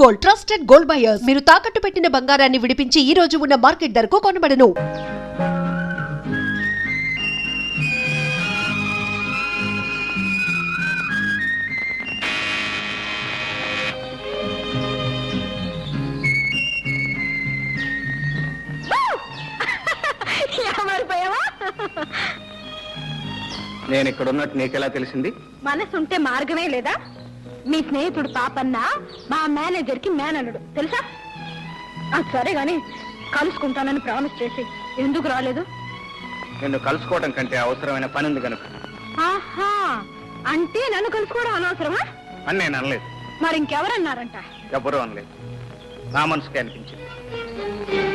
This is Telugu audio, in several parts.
Gold trusted gold buyers. మీరు తాకట్టు పెట్టిన బంగారాన్ని విడిపించి ఈ రోజు ఉన్న మార్కెట్ ధరకు కొనబడను. నేను ఇక్కడ ఉన్నట్టు నీకెలా తెలిసింది? మనసుంటే మార్గమే లేదా? మీ స్నేహితుడు పాపన్న మా మేనేజర్ కి మేనల్లుడు తెలుసా? సరే గాని కలుసుకుంటానని ప్రామిస్ చేసి ఎందుకు రాలేదు? నిన్ను కలుసుకోవడం కంటే అవసరమైన పని ఉంది కనుక. ఆహా, అంటే నన్ను కలుసుకోవడం అనవసరమా అని నేను అనలేదు. మరి ఇంకెవరన్నారంట? ఎవరూ అనలేదు, నా మనసుకే అనిపించింది.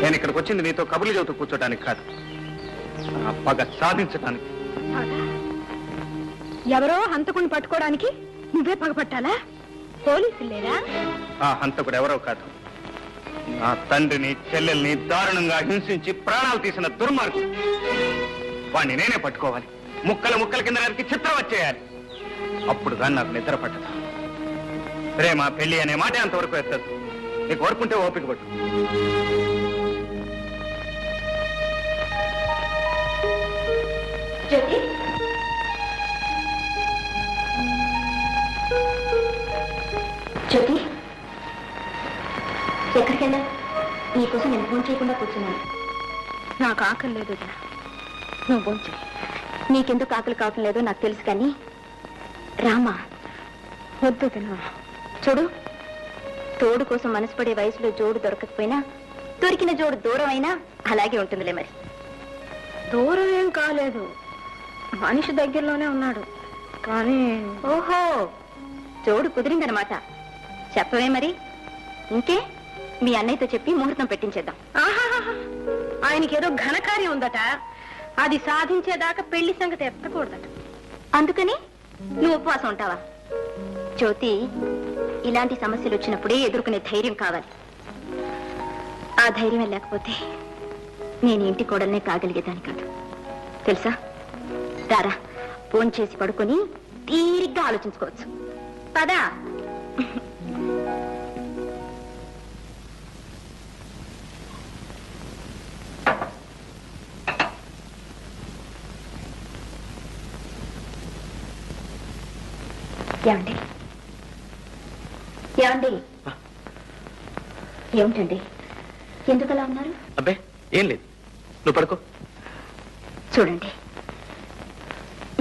నేను ఇక్కడికి వచ్చింది నీతో కబుర్లు చెబుతూ కూర్చోడానికి కాదు, నా పగ సాధించడానికి. ఎవరో హంతకుని పట్టుకోవడానికి నువ్వే పగపట్టాలా? పోలీసులు లేరా? ఆ హంతకుడు ఎవరో కాదు, నా తండ్రిని చెల్లెల్ని దారుణంగా హింసించి ప్రాణాలు తీసిన దుర్మార్గుడు. వాణ్ణి నేనే పట్టుకోవాలి, ముక్కల ముక్కల కింద నరికి చిత్రం వచ్చేయాలి. అప్పుడు కానీ నాకు నిద్ర పట్టదు. ప్రేమ పెళ్లి అనే మాట అంతవరకు ఎత్తదు. నీకు కోరుకుంటే ఓపిక పట్టు. జ్యోతి, ఎక్కడికి వెళ్ళా? నీకోసం నేను ఫోన్ చేయకుండా కూర్చున్నాను. నాకు ఆకలి లేదు, నువ్వు భోంచే. నీకెందుకు ఆకలి కావటం లేదో నాకు తెలుసు, కానీ రామా వద్దు తిన్నా. చూడు, తోడు కోసం మనసు పడే వయసులో జోడు దొరకకపోయినా దొరికిన జోడు దూరం అయినా అలాగే ఉంటుందిలే. మరి దూరం ఏం కాలేదు, మనిషి దగ్గరలోనే ఉన్నాడు. కానీ ఓహో, జోడు కుదిరిందనమాట. చెప్పవే మరి. ఇంకే, మీ అన్నయ్యతో చెప్పి ముహూర్తం పెట్టించేద్దాం. ఆయనకేదో ఘనకార్యం ఉందట, అది సాధించేదాకా పెళ్లి సంగతి ఎత్తకూడదట. అందుకని నువ్వు ఉపవాసం ఉంటావా? జ్యోతి, ఇలాంటి సమస్యలు వచ్చినప్పుడే ఎదుర్కొనే ధైర్యం కావాలి. ఆ ధైర్యం లేకపోతే నేను ఇంటి కోడల్నే కాగలిగేదాన్ని కాదు, తెలుసా? రారా, ఫోన్ చేసి పడుకొని తీరిగ్గా ఆలోచించుకోవచ్చు. పదా. ఏమండి? ఏమండి? ఏమిటండి, ఎందుకలా ఉన్నారు? అబ్బే ఏం లేదు, నువ్వు పడుకో. చూడండి,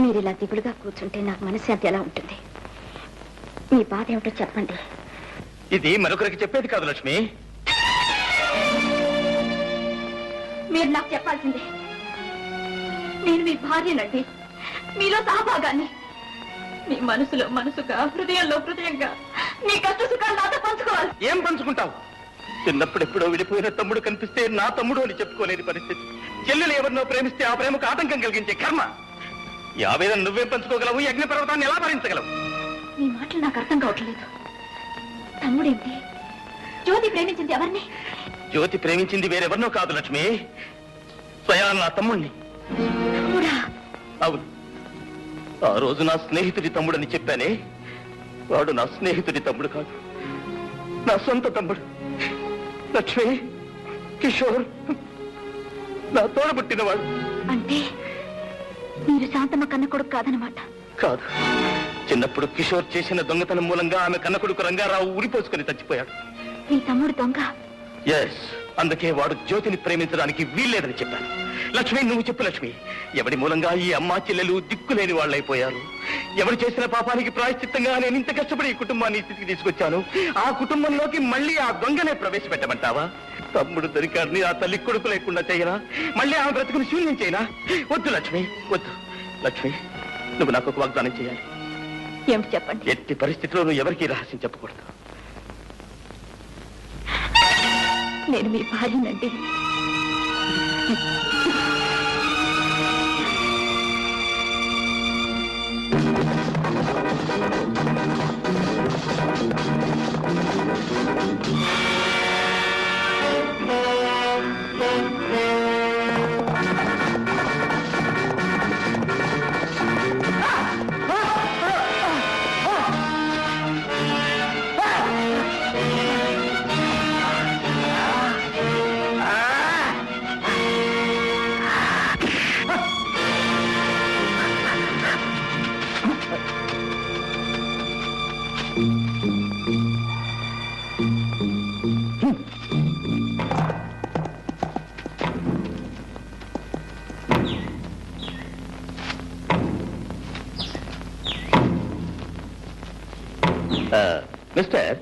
మీరు ఇలా దిగులుగా కూర్చుంటే నాకు మనశ్శాంతి ఎలా ఉంటుంది? మీ బాధ ఏమిటో చెప్పండి. ఇది మరొకరికి చెప్పేది కాదు లక్ష్మి. మీరు నాకు చెప్పాల్సిందే. నేను మీ భార్యనండి, మీలో సహభాగాన్ని. మీ మనసులో మనసుగా, హృదయంలో హృదయంగా మీ కష్ట సుఖాలు నాతో పంచుకోవాలి. ఏం పంచుకుంటావు? చిన్నప్పుడు ఎప్పుడో విడిపోయిన తమ్ముడు కనిపిస్తే నా తమ్ముడు అని చెప్పుకోలేని పరిస్థితి. చెల్లెలు ఎవరినో ప్రేమిస్తే ఆ ప్రేమకు ఆటంకం కలిగించే కర్మ. ఈ ఆవేదన నువ్వేం పంచుకోగలవు? ఈ అగ్ని పర్వతాన్ని ఎలా భరించగలవు? మీ మాటలు నాకు అర్థం కావట్లేదు. తమ్ముడేంటి? జ్యోతి ప్రేమించింది ఎవరిని? జ్యోతి ప్రేమించింది వేరెవరినో కాదు లక్ష్మి, స్వయాన నా తమ్ముడిని. అవును, ఆ రోజు నా స్నేహితుడి తమ్ముడని చెప్పానే, వాడు నా స్నేహితుడి తమ్ముడు కాదు, నా సొంత తమ్ముడు. లక్ష్మి, కిషోర్ నా తోడబుట్టినవాడు. అంటే మీరు శాంతమ్మ కన్న కొడుకు కాదనమాట? కాదు, చిన్నప్పుడు కిషోర్ చేసిన దొంగతనం మూలంగా ఆమె కన్న కొడుకు రంగారావు ఉరిపోసుకుని చచ్చిపోయాడు. మీ తమ్ముడు దొంగ? ఎస్, అందుకే వాడు జ్యోతిని ప్రేమించడానికి వీల్లేదని చెప్పాను. లక్ష్మి, నువ్వు చెప్పు లక్ష్మి, ఎవడి మూలంగా ఈ అమ్మా చెల్లెలు దిక్కులేని వాళ్ళైపోయారు? ఎవరు చేసిన పాపానికి ప్రాయశ్చిత్తంగా నేను ఇంత కష్టపడి ఈ కుటుంబాన్ని స్థితికి తీసుకొచ్చాను. ఆ కుటుంబంలోకి మళ్ళీ ఆ దొంగనే ప్రవేశపెట్టమంటావా? తమ్ముడు దొరికాడిని ఆ తల్లి కొడుకు లేకుండా చేయనా? మళ్ళీ ఆమె బ్రతుకుని శూన్యం చేయనా? వద్దు లక్ష్మి, వద్దు. లక్ష్మి, నువ్వు నాకు ఒక వాగ్దానం చేయాలి. ఏమిటి చెప్పండి. ఎట్టి పరిస్థితిలో నువ్వు ఎవరికీ రహస్యం చెప్పకూడదు. నేను మీ భార్యనండి. మిస్టర్,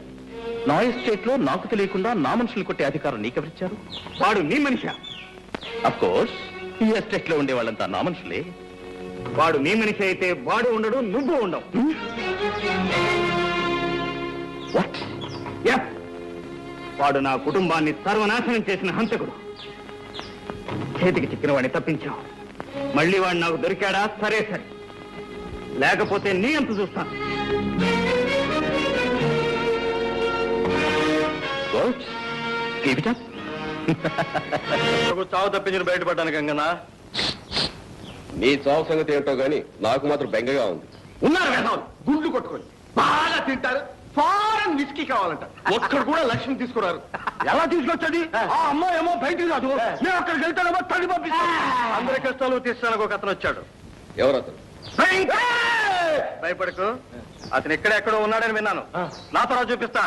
నా ఎస్టేట్ లో నాకు తెలియకుండా నా మనుషులు కొట్టే అధికారం నీకెవరిచ్చారు? వాడు నీ మనిషా? అఫ్ కోర్స్, ఈ ఎస్టేట్ లో ఉండే వాళ్ళంతా నా మనుషులే. వాడు నీ మనిషి అయితే వాడు ఉండడు, నువ్వు ఉండవు. వాట్? వాడు నా కుటుంబాన్ని సర్వనాశనం చేసిన హంతకుడు. చేతికి చిక్కిన వాడిని తప్పించావు. మళ్ళీ వాడు నాకు దొరికాడా? సరే సరే, లేకపోతే నీ అంత చూస్తాను. చావు తప్పించిన బయటపడ్డాను గంగనా. నీ చావు సంగతి ఏంటో గాని నాకు మాత్రం బెంగగా ఉంది. ఉన్నారు వేసాలు, గుండ్లు కొట్టుకొని బాగా తింటారు. ఫారెన్ విస్కీ కావాలంట. ఒక్కడు కూడా లక్ష్మి తీసుకున్నారు. ఎలా తీసుకొచ్చండి? ఆ అమ్మాయి ఏమో బయటికి రాదు, మేము అక్కడికి వెళ్తానేమో తల్లి పంపిస్తాం. అందరి కష్టాలు తీర్చడానికి ఒక అతను వచ్చాడు. ఎవరతను? భయపడకు, అతను ఎక్కడెక్కడో ఉన్నాడని విన్నాను. నా తర్వాత చూపిస్తా.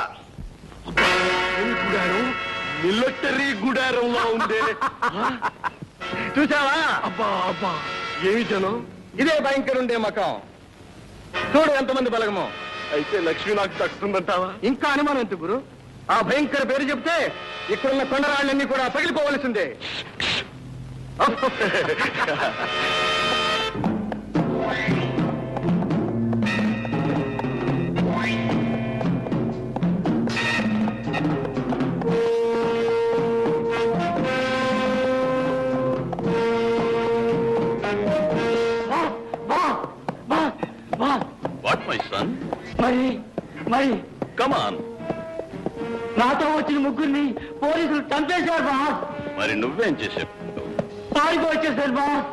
మిలిటరీ గుడారంలో ఉంది. చూసావా? అబ్బా అబ్బా, ఏమి జనం! ఇదే భయంకర ఉండే మకం. చూడు ఎంతమంది బలగమో. అయితే లక్ష్మి నాకు దక్కుతుందంటావా? ఇంకా అనుమానం ఎందుకు గురు? ఆ భయంకర పేరు చెప్తే ఇక్కడున్న కొండరాళ్ళన్నీ కూడా పగిలిపోవలసిందే. What my son? మరి కమ్ ఆన్. నాతో వచ్చిన ముగ్గురిని పోలీసులు చంపేశారు బాస్. మరి నువ్వేం చేసావు? పారిపో వచ్చేసారు boss.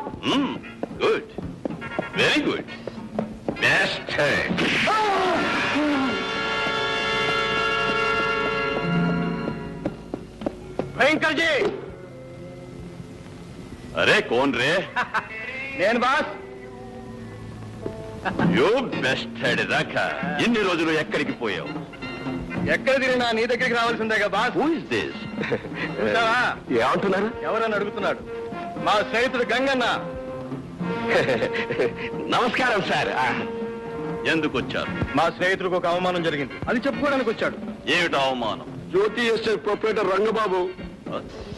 Good, very good. Best. భయంకర్ జీ. అరే కోన్ రే? నేను బాస్. యూ బెస్ట్ హెడ్ దాకా ఎన్ని రోజులు ఎక్కడికి పోయావు? ఎక్కడ తిరిగినా నీ దగ్గరికి రావాల్సిందేగా బాస్. Who is this? చూసావా? ఏమంటున్నారు? ఎవరని అడుగుతున్నాడు. మా స్నేహితుడు గంగన్న. నమస్కారం సార్. ఎందుకు వచ్చారు? మా స్నేహితుడికి ఒక అవమానం జరిగింది, అది చెప్పుకోవడానికి వచ్చాడు. ఏమిటి అవమానం? జ్యోతి ఎస్టేట్ ప్రొపరేటర్ రంగబాబు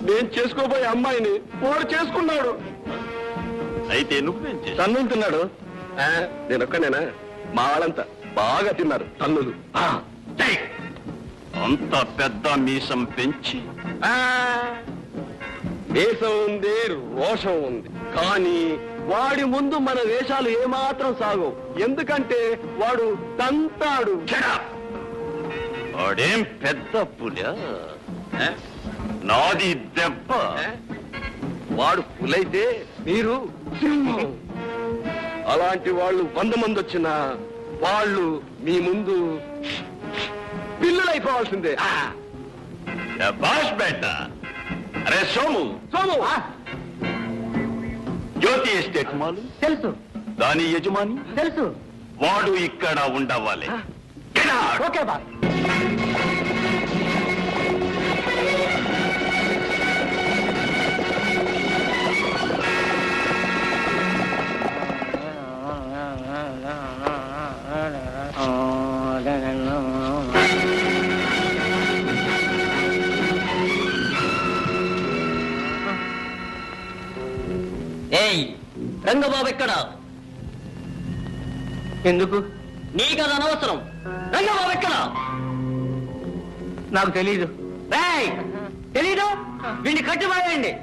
నేను చేసుకోబోయే అమ్మాయిని పోరు చేసుకున్నాడు. అయితే నువ్వేం చేశావు? తన్నుతున్నాడు. నేను ఒక్కనేనా? మా వాళ్ళంతా బాగా తిన్నారు తన్నులు. అంత పెద్ద మీసం పెంచి దేశం ఉంది, రోషం ఉంది, కానీ వాడి ముందు మన దేశాలు ఏమాత్రం సాగవు. ఎందుకంటే వాడు తంతాడు. వాడేం పెద్ద పులా? నాది దెబ్బ. వాడు పులైతే మీరు సింహం. అలాంటి వాళ్ళు 100 మంది వచ్చినా వాళ్ళు మీ ముందు పిల్లలైపోవాల్సిందే. బాష్ బేట. అరే సోము, సోము, జ్యోతి ఎస్టేట్ మాలు తెలుసు దాని యజమాని తెలుసు. వాడు ఇక్కడ ఉండవాలి. Okay boss. ఏయ్ రంగబాబు ఎక్కడ? ఎందుకు? నీకది అనవసరం. రంగబాబు ఎక్కడ? నాకు తెలీదు. రేయ్ తెలీదు? వీడిని కట్టిపాయండి.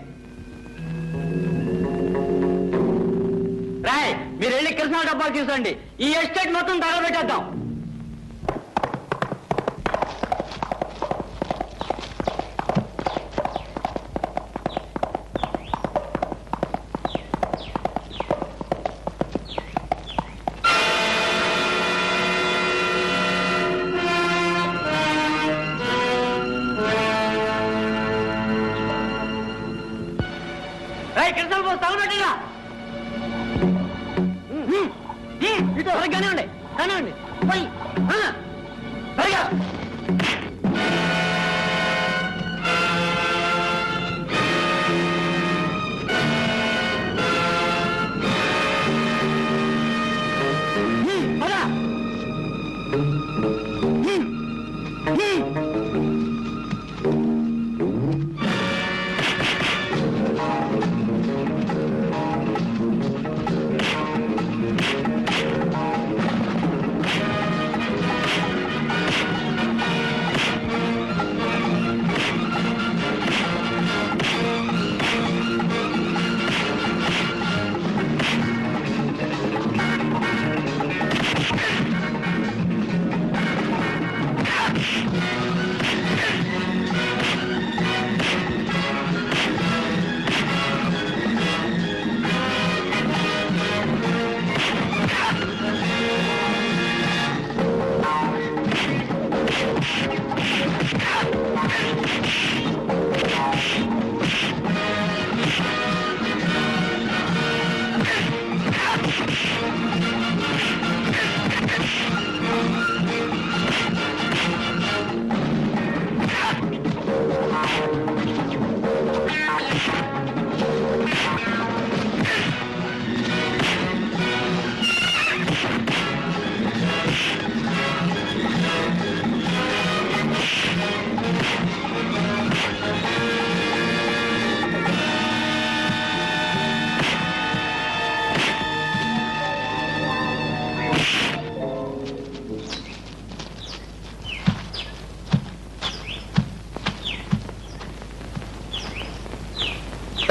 రాయ్ మీరు వెళ్ళి కృష్ణా డబ్బాలు చూసండి. ఈ ఎస్టేట్ మొత్తం తగలబెట్టేద్దాం. కృష్ణ తగలబెట్టిరా. కానివ్వండి కానివ్వండి పోయి త్వరగా.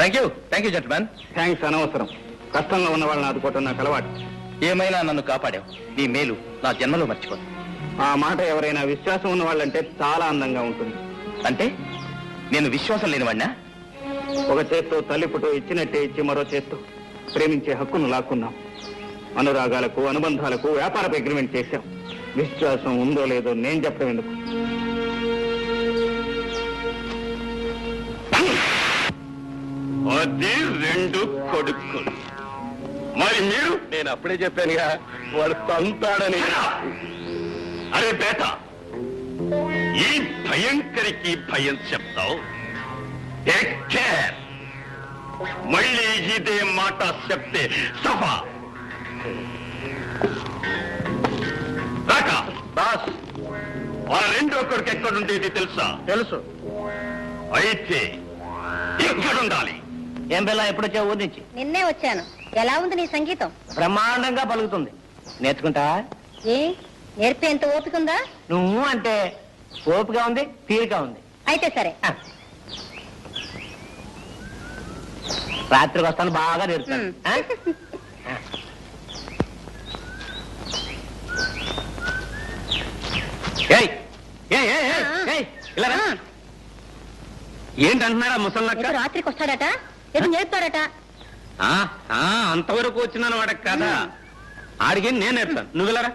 Thank you gentlemen. థ్యాంక్స్ అనవసరం. కష్టంగా ఉన్న వాళ్ళని ఆదుకోవటం నాకు అలవాటు. ఏమైనా నన్ను కాపాడావు. నీ మేలు నా జన్మలో మర్చిపోను. ఆ మాట ఎవరైనా విశ్వాసం ఉన్న వాళ్ళంటే చాలా అందంగా ఉంటుంది. అంటే నేను విశ్వాసం లేనివాడినా? ఒక చేత్తో తల్లి పుటో ఇచ్చినట్టే ఇచ్చి మరో చేత్తో ప్రేమించే హక్కును లాక్కున్నాం. అనురాగాలకు అనుబంధాలకు వ్యాపారపు అగ్రిమెంట్ చేశాం. విశ్వాసం ఉందో లేదో నేను చెప్పడం ఎందుకు? అది 2 కొడుకులు. మరి మీరు? నేను అప్పుడే చెప్పానుగా వాడు తంతాడని. అరే బేట, ఈ భయంకరికి భయం చెప్తావు. Take care. మళ్ళీ ఇదే మాట చెప్తే సభా రాక. బాస్, ఆ 2వ కొడుకు ఎక్కడుండేది తెలుసా? తెలుసు. అయితే ఎక్కడుండాలి? ఏం పిల్ల ఎప్పుడొచ్చా ఊరి నుంచి? నిన్నే వచ్చాను. ఎలా ఉంది నీ సంగీతం? బ్రహ్మాండంగా పలుకుతుంది. నేర్చుకుంటా? ఏ నేర్పే ఎంత ఓపిక ఉందా? నువ్వు అంటే ఓపిగా ఉంది, తీరిగా ఉంది. అయితే సరే. రాత్రికి వస్తాను, బాగా నేర్పుతాను. ఏంటంటున్నారా ముసల్లక్క? రాత్రికి వస్తాడట, ఏదో నేర్పుతాడట. అంతవరకు వచ్చిందని వాడక కదా. ఆడికి నేను నేర్పుతాను, నువ్వు వెళ్ళరా.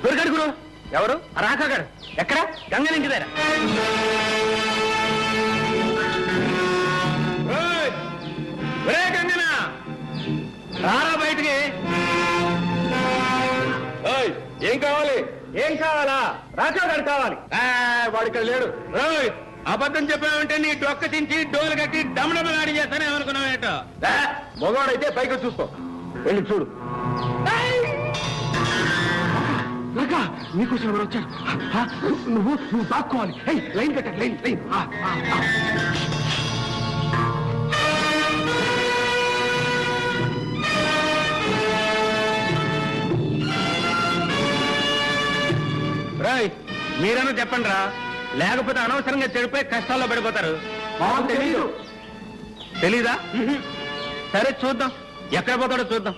దొరికాడు గురు. ఎవరు? రాకాగాడు. ఎక్కడ? గంగనింటి దగ్గర. గంగనా రారా బయటికి. ఏం కావాలి? ఏం కావాలా? రాకాగాడు కావాలి. వాడు ఇక్కడ లేడు. అబద్ధం చెప్పావంటే నీ డొక్క చించి డోలు కట్టి డమడమలాడి చేస్తానే అనుకున్నావేటో. మగవాడైతే పైకి చూసుకో. వెళ్ళి చూడు. నీకోసం ఎవరు వచ్చారు? నువ్వు దాక్కోవాలి. లైన్ కట్ట. Line line. రాయ్, మీరన్నా చెప్పండి రా, లేకపోతే అనవసరంగా చెడిపోయి కష్టాల్లో పడిపోతారు. తెలీదా? సరే చూద్దాం, ఎక్కడ పోతాడో చూద్దాం.